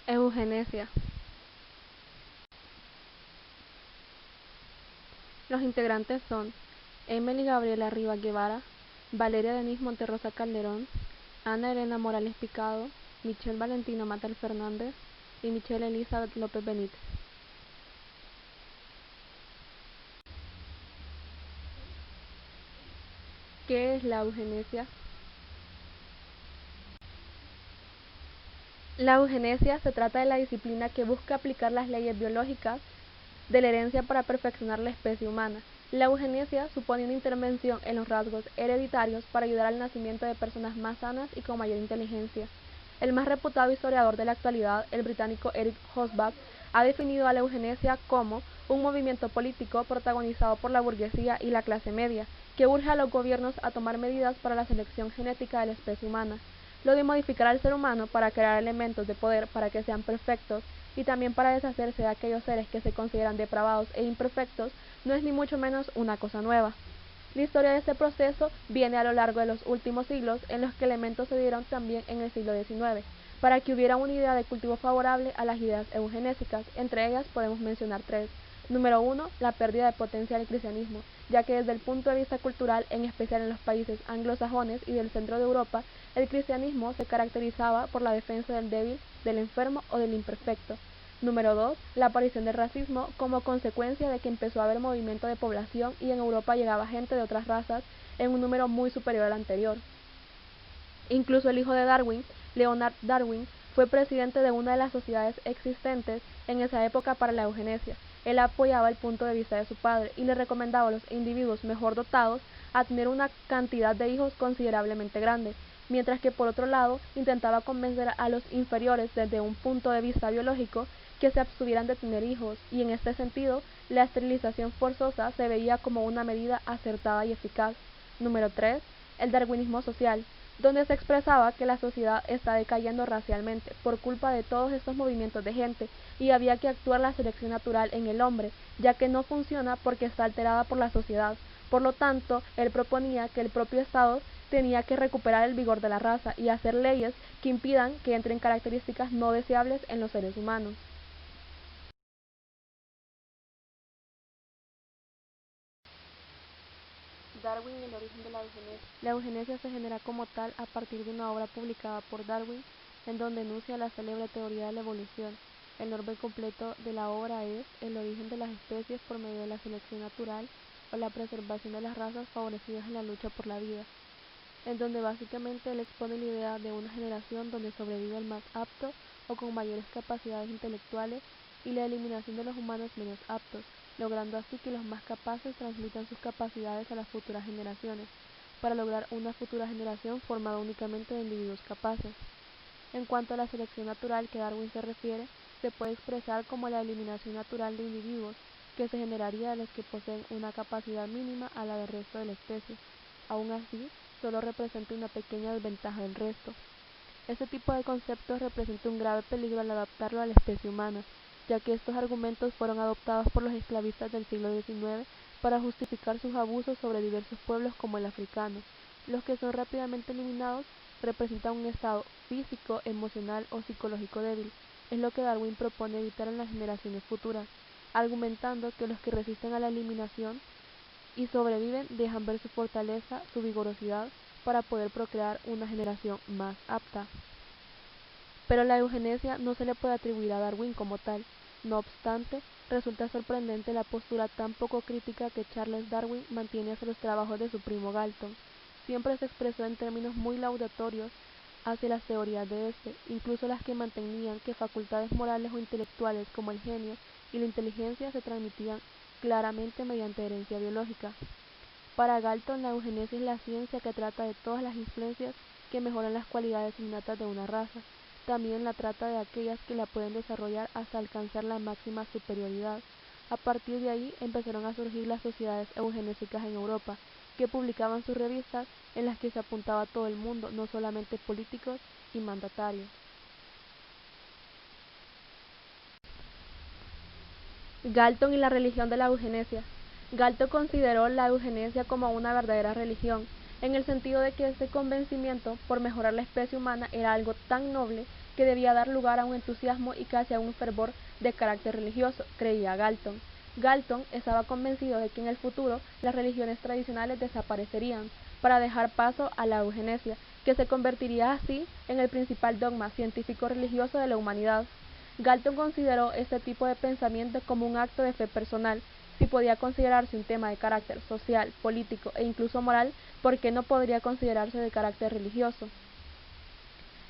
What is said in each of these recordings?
Eugenesia. Los integrantes son Emily Gabriela Rivas Guevara, Valeria Denise Monterrosa Calderón, Ana Elena Morales Picado, Michelle Valentino Matal Fernández y Michelle Elizabeth López Benítez. ¿Qué es la eugenesia? La eugenesia se trata de la disciplina que busca aplicar las leyes biológicas de la herencia para perfeccionar la especie humana. La eugenesia supone una intervención en los rasgos hereditarios para ayudar al nacimiento de personas más sanas y con mayor inteligencia. El más reputado historiador de la actualidad, el británico Eric Hobsbawm, ha definido a la eugenesia como un movimiento político protagonizado por la burguesía y la clase media, que urge a los gobiernos a tomar medidas para la selección genética de la especie humana. Lo de modificar al ser humano para crear elementos de poder para que sean perfectos y también para deshacerse de aquellos seres que se consideran depravados e imperfectos no es ni mucho menos una cosa nueva. La historia de este proceso viene a lo largo de los últimos siglos, en los que elementos se dieron también en el siglo XIX, para que hubiera una idea de cultivo favorable a las ideas eugenésicas. Entre ellas podemos mencionar tres. Número 1, la pérdida de potencia del cristianismo, ya que desde el punto de vista cultural, en especial en los países anglosajones y del centro de Europa, el cristianismo se caracterizaba por la defensa del débil, del enfermo o del imperfecto. Número 2, la aparición del racismo como consecuencia de que empezó a haber movimiento de población y en Europa llegaba gente de otras razas en un número muy superior al anterior. Incluso el hijo de Darwin, Leonard Darwin, fue presidente de una de las sociedades existentes en esa época para la eugenesia. Él apoyaba el punto de vista de su padre y le recomendaba a los individuos mejor dotados a tener una cantidad de hijos considerablemente grande, mientras que por otro lado intentaba convencer a los inferiores desde un punto de vista biológico que se abstuvieran de tener hijos, y en este sentido la esterilización forzosa se veía como una medida acertada y eficaz. Número 3. El darwinismo social, donde se expresaba que la sociedad está decayendo racialmente por culpa de todos estos movimientos de gente y había que actuar la selección natural en el hombre, ya que no funciona porque está alterada por la sociedad. Por lo tanto, él proponía que el propio Estado tenía que recuperar el vigor de la raza y hacer leyes que impidan que entren características no deseables en los seres humanos. Darwin y el origen de la eugenesia. La eugenesia se genera como tal a partir de una obra publicada por Darwin, en donde enuncia la célebre teoría de la evolución. El nombre completo de la obra es El origen de las especies por medio de la selección natural o la preservación de las razas favorecidas en la lucha por la vida, en donde básicamente él expone la idea de una generación donde sobrevive el más apto o con mayores capacidades intelectuales y la eliminación de los humanos menos aptos, logrando así que los más capaces transmitan sus capacidades a las futuras generaciones, para lograr una futura generación formada únicamente de individuos capaces. En cuanto a la selección natural que Darwin se refiere, se puede expresar como la eliminación natural de individuos que se generaría de los que poseen una capacidad mínima a la del resto de la especie. Aún así, solo representa una pequeña desventaja del resto. Este tipo de conceptos representa un grave peligro al adaptarlo a la especie humana, ya que estos argumentos fueron adoptados por los esclavistas del siglo XIX para justificar sus abusos sobre diversos pueblos como el africano. Los que son rápidamente eliminados representan un estado físico, emocional o psicológico débil. Es lo que Darwin propone evitar en las generaciones futuras, argumentando que los que resisten a la eliminación y sobreviven dejan ver su fortaleza, su vigorosidad, para poder procrear una generación más apta. Pero la eugenesia no se le puede atribuir a Darwin como tal. No obstante, resulta sorprendente la postura tan poco crítica que Charles Darwin mantiene hacia los trabajos de su primo Galton. Siempre se expresó en términos muy laudatorios hacia las teorías de este, incluso las que mantenían que facultades morales o intelectuales como el genio y la inteligencia se transmitían claramente mediante herencia biológica. Para Galton, la eugenesia es la ciencia que trata de todas las influencias que mejoran las cualidades innatas de una raza. También la trata de aquellas que la pueden desarrollar hasta alcanzar la máxima superioridad. A partir de ahí empezaron a surgir las sociedades eugenésicas en Europa, que publicaban sus revistas en las que se apuntaba a todo el mundo, no solamente políticos y mandatarios. Galton y la religión de la eugenesia. Galton consideró la eugenesia como una verdadera religión, en el sentido de que este convencimiento por mejorar la especie humana era algo tan noble que debía dar lugar a un entusiasmo y casi a un fervor de carácter religioso, creía Galton. Galton estaba convencido de que en el futuro las religiones tradicionales desaparecerían para dejar paso a la eugenesia, que se convertiría así en el principal dogma científico-religioso de la humanidad. Galton consideró este tipo de pensamiento como un acto de fe personal. Si podía considerarse un tema de carácter social, político e incluso moral, ¿por qué no podría considerarse de carácter religioso?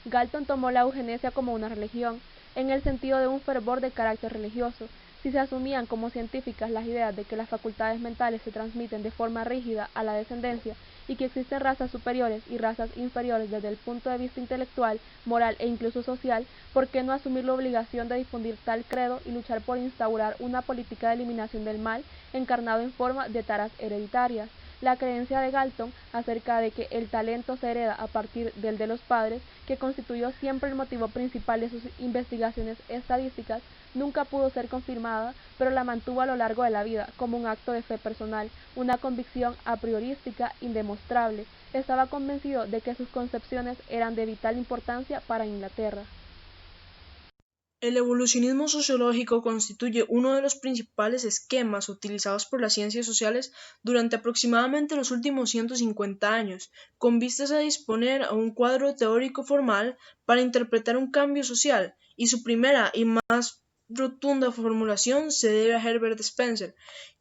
Galton tomó la eugenesia como una religión, en el sentido de un fervor de carácter religioso. Si se asumían como científicas las ideas de que las facultades mentales se transmiten de forma rígida a la descendencia y que existen razas superiores y razas inferiores desde el punto de vista intelectual, moral e incluso social, ¿por qué no asumir la obligación de difundir tal credo y luchar por instaurar una política de eliminación del mal encarnado en forma de taras hereditarias? La creencia de Galton acerca de que el talento se hereda a partir del de los padres, que constituyó siempre el motivo principal de sus investigaciones estadísticas, nunca pudo ser confirmada, pero la mantuvo a lo largo de la vida como un acto de fe personal, una convicción a priorística indemostrable. Estaba convencido de que sus concepciones eran de vital importancia para Inglaterra. El evolucionismo sociológico constituye uno de los principales esquemas utilizados por las ciencias sociales durante aproximadamente los últimos 150 años, con vistas a disponer a un cuadro teórico formal para interpretar un cambio social, y su primera y más rotunda formulación se debe a Herbert Spencer,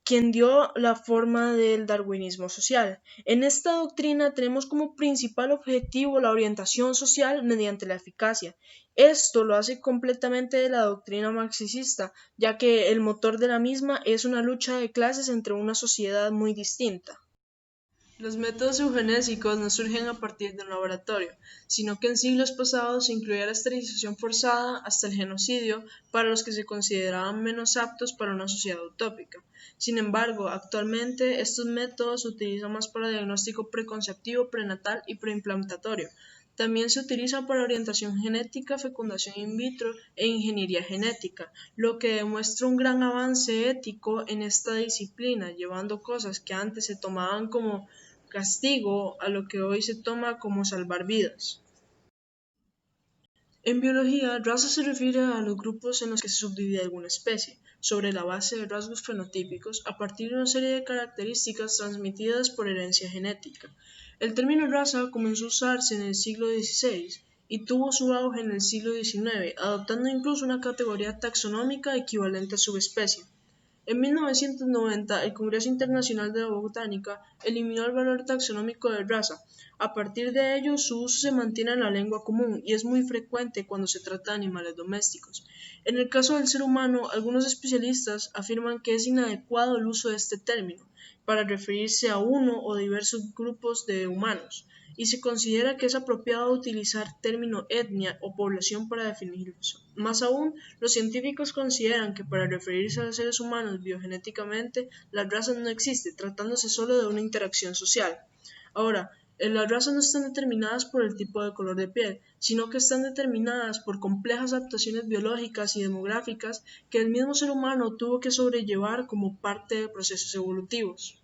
quien dio la forma del darwinismo social. En esta doctrina tenemos como principal objetivo la orientación social mediante la eficacia. Esto lo hace completamente de la doctrina marxista, ya que el motor de la misma es una lucha de clases entre una sociedad muy distinta. Los métodos eugenésicos no surgen a partir de un laboratorio, sino que en siglos pasados se incluía la esterilización forzada hasta el genocidio para los que se consideraban menos aptos para una sociedad utópica. Sin embargo, actualmente estos métodos se utilizan más para diagnóstico preconceptivo, prenatal y preimplantatorio. También se utiliza para orientación genética, fecundación in vitro e ingeniería genética, lo que demuestra un gran avance ético en esta disciplina, llevando cosas que antes se tomaban como castigo a lo que hoy se toma como salvar vidas. En biología, raza se refiere a los grupos en los que se subdivide alguna especie, sobre la base de rasgos fenotípicos a partir de una serie de características transmitidas por herencia genética. El término raza comenzó a usarse en el siglo XVI y tuvo su auge en el siglo XIX, adoptando incluso una categoría taxonómica equivalente a subespecie. En 1990, el Congreso Internacional de la Botánica eliminó el valor taxonómico de raza. A partir de ello, su uso se mantiene en la lengua común y es muy frecuente cuando se trata de animales domésticos. En el caso del ser humano, algunos especialistas afirman que es inadecuado el uso de este término para referirse a uno o diversos grupos de humanos, y se considera que es apropiado utilizar término etnia o población para definirlos. Más aún, los científicos consideran que para referirse a los seres humanos biogenéticamente, las razas no existen, tratándose solo de una interacción social. Ahora, las razas no están determinadas por el tipo de color de piel, sino que están determinadas por complejas adaptaciones biológicas y demográficas que el mismo ser humano tuvo que sobrellevar como parte de procesos evolutivos.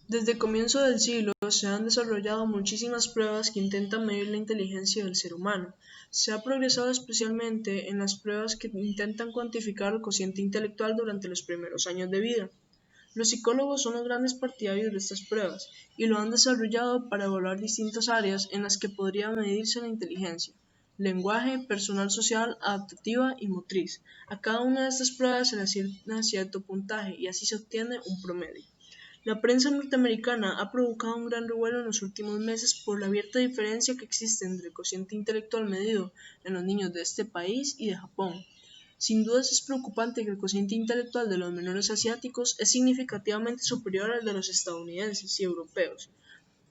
Desde el comienzo del siglo se han desarrollado muchísimas pruebas que intentan medir la inteligencia del ser humano. Se ha progresado especialmente en las pruebas que intentan cuantificar el cociente intelectual durante los primeros años de vida. Los psicólogos son los grandes partidarios de estas pruebas y lo han desarrollado para evaluar distintas áreas en las que podría medirse la inteligencia: lenguaje, personal social, adaptativa y motriz. A cada una de estas pruebas se le asigna cierto puntaje y así se obtiene un promedio. La prensa norteamericana ha provocado un gran revuelo en los últimos meses por la abierta diferencia que existe entre el cociente intelectual medido en los niños de este país y de Japón. Sin dudas es preocupante que el cociente intelectual de los menores asiáticos es significativamente superior al de los estadounidenses y europeos,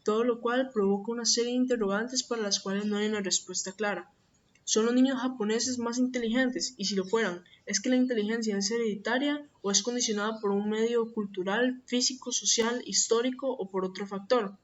todo lo cual provoca una serie de interrogantes para las cuales no hay una respuesta clara. ¿Son los niños japoneses más inteligentes? Y si lo fueran, ¿es que la inteligencia es hereditaria o es condicionada por un medio cultural, físico, social, histórico o por otro factor?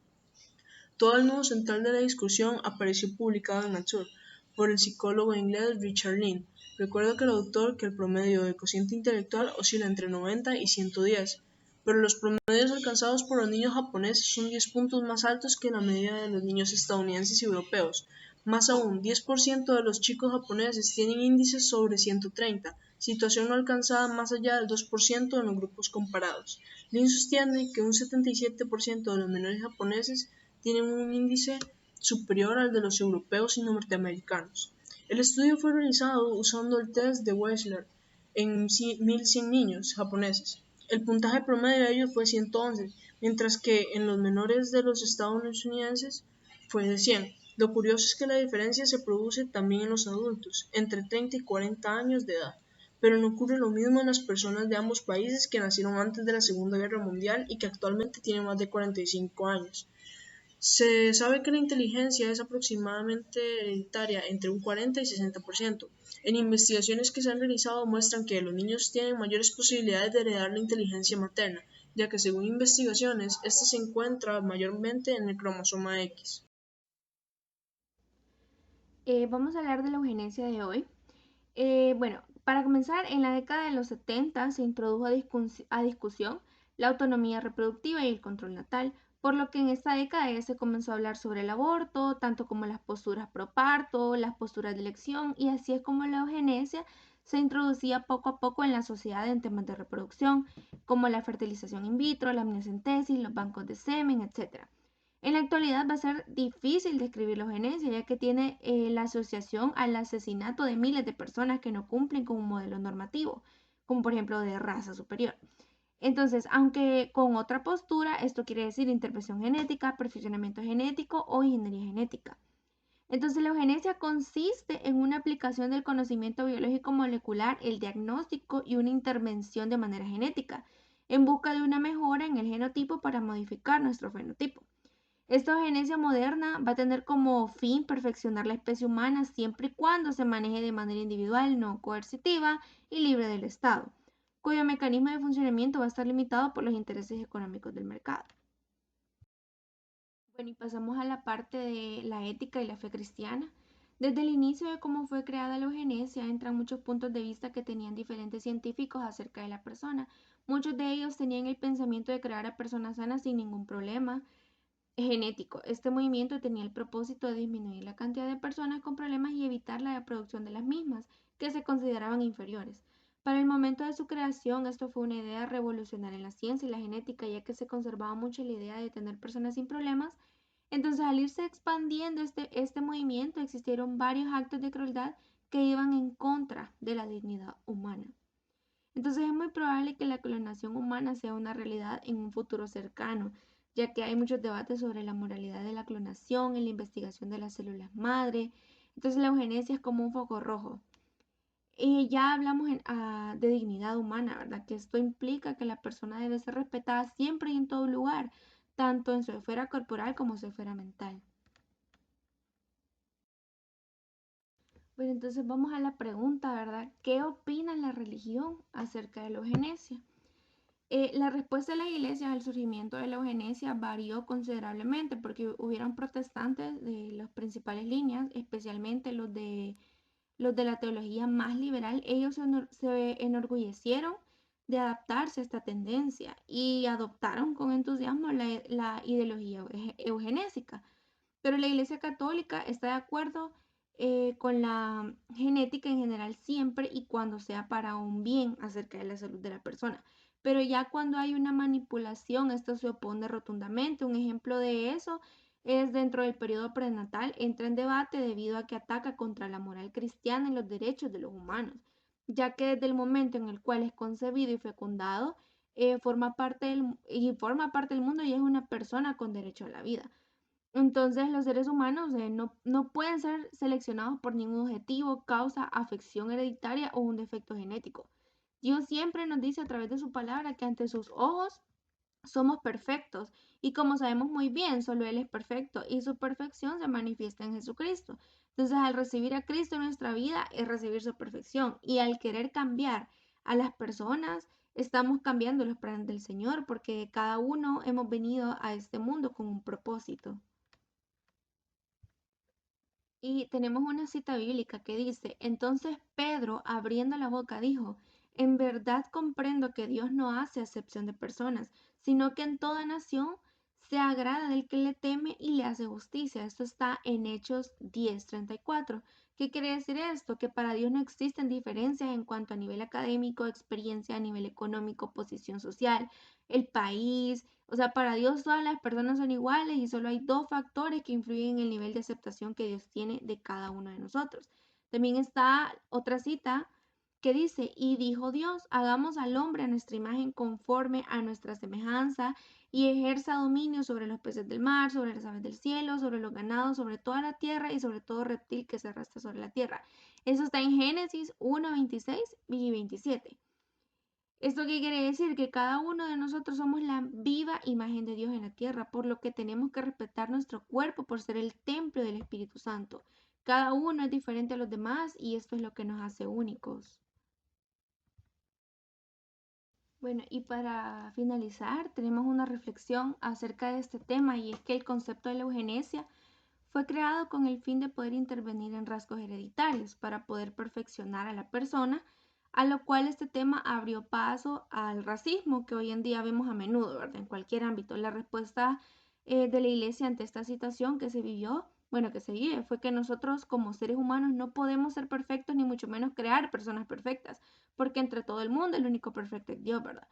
Todo el nudo central de la discusión apareció publicado en Nature por el psicólogo inglés Richard Lynn. Recuerda que el autor que el promedio de cociente intelectual oscila entre 90 y 110, pero los promedios alcanzados por los niños japoneses son 10 puntos más altos que la media de los niños estadounidenses y europeos. Más aún, 10% de los chicos japoneses tienen índices sobre 130, situación no alcanzada más allá del 2% en los grupos comparados. Lin sostiene que un 77% de los menores japoneses tienen un índice superior al de los europeos y norteamericanos. El estudio fue realizado usando el test de Wechsler en 1.100 niños japoneses. El puntaje promedio de ellos fue 111, mientras que en los menores de los estadounidenses fue de 100. Lo curioso es que la diferencia se produce también en los adultos, entre 30 y 40 años de edad, pero no ocurre lo mismo en las personas de ambos países que nacieron antes de la Segunda Guerra Mundial y que actualmente tienen más de 45 años. Se sabe que la inteligencia es aproximadamente hereditaria entre un 40 y 60%. En investigaciones que se han realizado muestran que los niños tienen mayores posibilidades de heredar la inteligencia materna, ya que según investigaciones, esta se encuentra mayormente en el cromosoma X. Vamos a hablar de la eugenesia de hoy. Bueno, para comenzar, en la década de los 70 se introdujo a discusión la autonomía reproductiva y el control natal, por lo que en esta década ya se comenzó a hablar sobre el aborto, tanto como las posturas pro parto, las posturas de elección, y así es como la eugenesia se introducía poco a poco en la sociedad en temas de reproducción, como la fertilización in vitro, la amniocentesis, los bancos de semen, etc. En la actualidad va a ser difícil describir la eugenesia, ya que tiene la asociación al asesinato de miles de personas que no cumplen con un modelo normativo, como por ejemplo de raza superior. Entonces, aunque con otra postura, esto quiere decir intervención genética, perfeccionamiento genético o ingeniería genética. Entonces, la eugenesia consiste en una aplicación del conocimiento biológico molecular, el diagnóstico y una intervención de manera genética, en busca de una mejora en el genotipo para modificar nuestro fenotipo. Esta eugenesia moderna va a tener como fin perfeccionar la especie humana siempre y cuando se maneje de manera individual, no coercitiva y libre del Estado, cuyo mecanismo de funcionamiento va a estar limitado por los intereses económicos del mercado. Bueno, y pasamos a la parte de la ética y la fe cristiana. Desde el inicio de cómo fue creada la eugenesia entran muchos puntos de vista que tenían diferentes científicos acerca de la persona. Muchos de ellos tenían el pensamiento de crear a personas sanas sin ningún problema genético. Este movimiento tenía el propósito de disminuir la cantidad de personas con problemas y evitar la reproducción de las mismas, que se consideraban inferiores. Para el momento de su creación, esto fue una idea revolucionaria en la ciencia y la genética, ya que se conservaba mucho la idea de tener personas sin problemas. Entonces, al irse expandiendo este movimiento, existieron varios actos de crueldad que iban en contra de la dignidad humana. Entonces es muy probable que la clonación humana sea una realidad en un futuro cercano, ya que hay muchos debates sobre la moralidad de la clonación en la investigación de las células madre. Entonces la eugenesia es como un foco rojo. Y ya hablamos de dignidad humana, ¿verdad? Que esto implica que la persona debe ser respetada siempre y en todo lugar, tanto en su esfera corporal como en su esfera mental. Bueno, entonces vamos a la pregunta, ¿verdad? ¿Qué opina la religión acerca de la eugenesia? La respuesta de las iglesias al surgimiento de la eugenesia varió considerablemente porque hubieron protestantes de las principales líneas, especialmente los de la teología más liberal. Ellos se enorgullecieron de adaptarse a esta tendencia y adoptaron con entusiasmo la ideología eugenésica. Pero la Iglesia Católica está de acuerdo con la genética en general siempre y cuando sea para un bien acerca de la salud de la persona. Pero ya cuando hay una manipulación, esto se opone rotundamente. Un ejemplo de eso es dentro del periodo prenatal, entra en debate debido a que ataca contra la moral cristiana y los derechos de los humanos, ya que desde el momento en el cual es concebido y fecundado, forma parte del mundo y es una persona con derecho a la vida. Entonces, los seres humanos no pueden ser seleccionados por ningún objetivo, causa, afección hereditaria o un defecto genético. Dios siempre nos dice a través de su palabra que ante sus ojos somos perfectos y como sabemos muy bien, solo Él es perfecto y su perfección se manifiesta en Jesucristo. Entonces, al recibir a Cristo en nuestra vida es recibir su perfección y al querer cambiar a las personas, estamos cambiando los planes del Señor porque cada uno hemos venido a este mundo con un propósito. Y tenemos una cita bíblica que dice, entonces Pedro, abriendo la boca, dijo, en verdad comprendo que Dios no hace acepción de personas, sino que en toda nación se agrada del que le teme y le hace justicia. Esto está en Hechos 10:34. ¿Qué quiere decir esto? Que para Dios no existen diferencias en cuanto a nivel académico, experiencia, a nivel económico, posición social, el país. O sea, para Dios todas las personas son iguales y solo hay dos factores que influyen en el nivel de aceptación que Dios tiene de cada uno de nosotros. También está otra cita que dice, y dijo Dios, hagamos al hombre a nuestra imagen conforme a nuestra semejanza y ejerza dominio sobre los peces del mar, sobre las aves del cielo, sobre los ganados, sobre toda la tierra y sobre todo reptil que se arrastra sobre la tierra. Eso está en Génesis 1:26 y 27. ¿Esto qué quiere decir? Que cada uno de nosotros somos la viva imagen de Dios en la tierra, por lo que tenemos que respetar nuestro cuerpo por ser el templo del Espíritu Santo. Cada uno es diferente a los demás y esto es lo que nos hace únicos. Bueno, y para finalizar, tenemos una reflexión acerca de este tema y es que el concepto de la eugenesia fue creado con el fin de poder intervenir en rasgos hereditarios para poder perfeccionar a la persona, a lo cual este tema abrió paso al racismo que hoy en día vemos a menudo, ¿verdad? En cualquier ámbito. La respuesta de la iglesia ante esta situación que se vivió, bueno, que se vive, fue que nosotros como seres humanos no podemos ser perfectos ni mucho menos crear personas perfectas, porque entre todo el mundo el único perfecto es Dios, ¿verdad?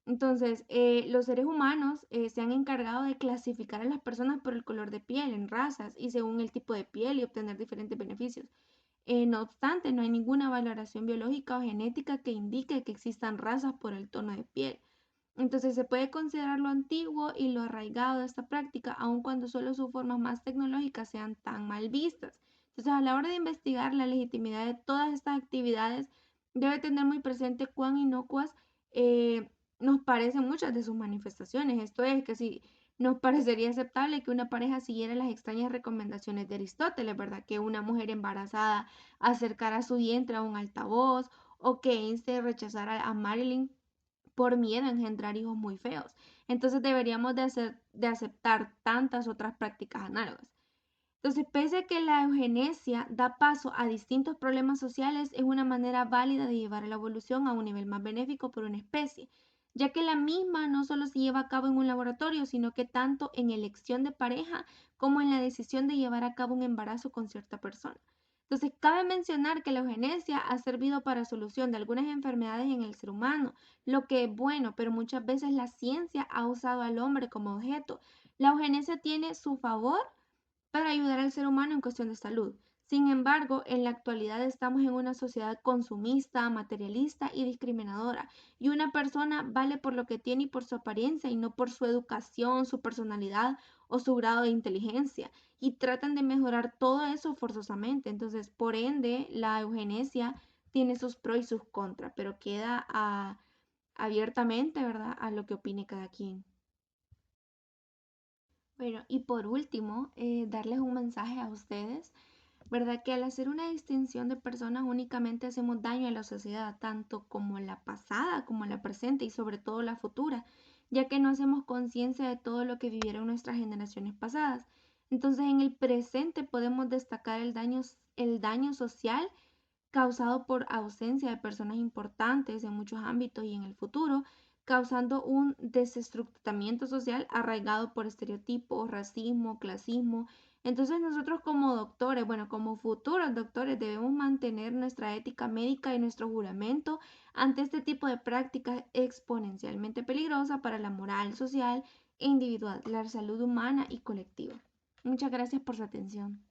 Entonces, los seres humanos se han encargado de clasificar a las personas por el color de piel, en razas y según el tipo de piel y obtener diferentes beneficios. No obstante, no hay ninguna valoración biológica o genética que indique que existan razas por el tono de piel. Entonces, se puede considerar lo antiguo y lo arraigado de esta práctica, aun cuando solo sus formas más tecnológicas sean tan mal vistas. Entonces, a la hora de investigar la legitimidad de todas estas actividades, debe tener muy presente cuán inocuas nos parecen muchas de sus manifestaciones. Esto es que si nos parecería aceptable que una pareja siguiera las extrañas recomendaciones de Aristóteles, ¿verdad? Que una mujer embarazada acercara su vientre a un altavoz o que Einstein rechazara a Marilyn por miedo a engendrar hijos muy feos. Entonces deberíamos de aceptar tantas otras prácticas análogas. Entonces, pese a que la eugenesia da paso a distintos problemas sociales, es una manera válida de llevar la evolución a un nivel más benéfico por una especie, ya que la misma no solo se lleva a cabo en un laboratorio, sino que tanto en elección de pareja como en la decisión de llevar a cabo un embarazo con cierta persona. Entonces, cabe mencionar que la eugenesia ha servido para solución de algunas enfermedades en el ser humano, lo que es bueno, pero muchas veces la ciencia ha usado al hombre como objeto. La eugenesia tiene su favor para ayudar al ser humano en cuestión de salud. Sin embargo, en la actualidad estamos en una sociedad consumista, materialista y discriminadora, y una persona vale por lo que tiene y por su apariencia y no por su educación, su personalidad o su grado de inteligencia, y tratan de mejorar todo eso forzosamente. Entonces, por ende, la eugenesia tiene sus pros y sus contras, pero queda abiertamente, ¿verdad?, a lo que opine cada quien. Bueno, y por último, darles un mensaje a ustedes, ¿verdad? Que al hacer una distinción de personas únicamente hacemos daño a la sociedad, tanto como la pasada como la presente y sobre todo la futura, ya que no hacemos conciencia de todo lo que vivieron nuestras generaciones pasadas. Entonces, en el presente podemos destacar el daño social causado por ausencia de personas importantes en muchos ámbitos y en el futuro, causando un desestructuramiento social arraigado por estereotipos, racismo, clasismo. Entonces nosotros como doctores, bueno, como futuros doctores, debemos mantener nuestra ética médica y nuestro juramento ante este tipo de prácticas exponencialmente peligrosas para la moral social e individual, la salud humana y colectiva. Muchas gracias por su atención.